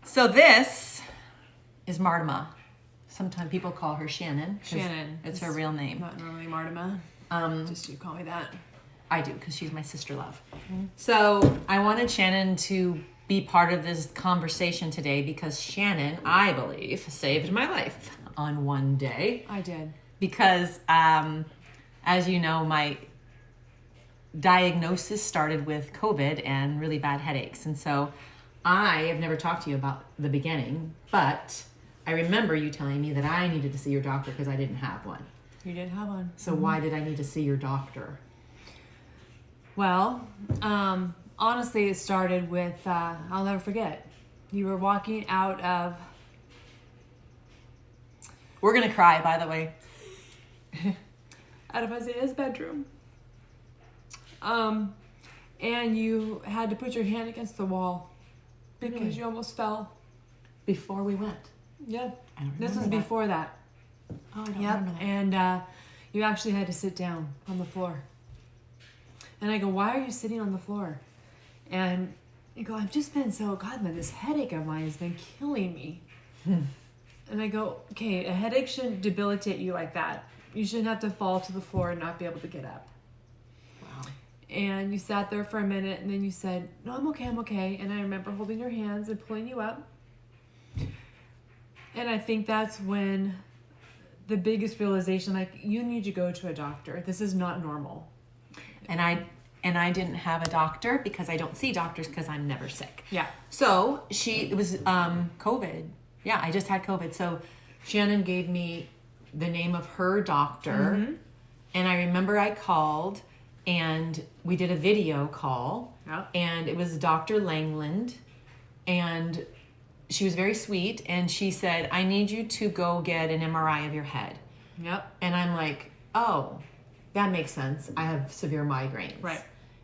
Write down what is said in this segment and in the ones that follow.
So this is Martima. Sometimes people call her Shannon. Shannon. It's her real name. Not normally Martima. Just you call me that. I do, because she's my sister love. Mm-hmm. So I wanted Shannon to be part of this conversation today because Shannon, I believe, saved my life on one day. I did. Because, as you know, my diagnosis started with COVID and really bad headaches. And so I have never talked to you about the beginning, but I remember you telling me that I needed to see your doctor because I didn't have one. You didn't have one. So why did I need to see your doctor? Well, honestly, it started with, I'll never forget. You were walking out of... We're going to cry, by the way. out of Isaiah's bedroom. And you had to put your hand against the wall because you almost fell. Before we went. Yeah. I don't This was remember that. before that. Oh, I don't Yep. remember that. And you actually had to sit down on the floor. And I go, why are you sitting on the floor? And you go, I've just been so, God, man, this headache of mine has been killing me. And I go, okay, a headache shouldn't debilitate you like that. You shouldn't have to fall to the floor and not be able to get up. Wow. And you sat there for a minute and then you said, no, I'm okay. And I remember holding your hands and pulling you up. And I think that's when the biggest realization, like, you need to go to a doctor. This is not normal. And I didn't have a doctor because I don't see doctors because I'm never sick. Yeah. So it was COVID. Yeah, I just had COVID. So Shannon gave me the name of her doctor. Mm-hmm. And I remember I called and we did a video call. Yep. And it was Dr. Langland. And she was very sweet. And she said, I need you to go get an MRI of your head. Yep. And I'm like, oh, that makes sense. I have severe migraines. Right.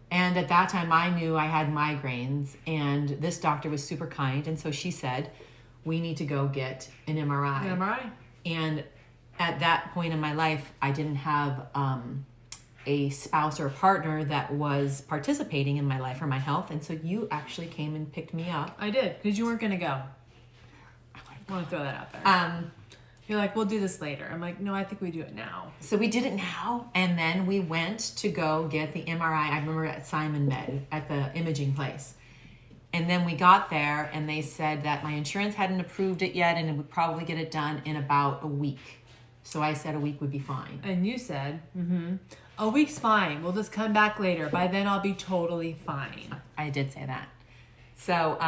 And at that time, I knew I had migraines. And this doctor was super kind. And so she said, we need to go get an MRI. An MRI. And at that point in my life, I didn't have a spouse or a partner that was participating in my life or my health. And so you actually came and picked me up. I did, because you weren't going to go. I want to throw that out there. You're like, we'll do this later. I'm like, no, I think we do it now. So we did it now. And then we went to go get the MRI. I remember at Simon Med at the imaging place. And then we got there and they said that my insurance hadn't approved it yet and it would probably get it done in about a week. So I said a week would be fine. And you said, a week's fine. We'll just come back later. By then, I'll be totally fine. I did say that. So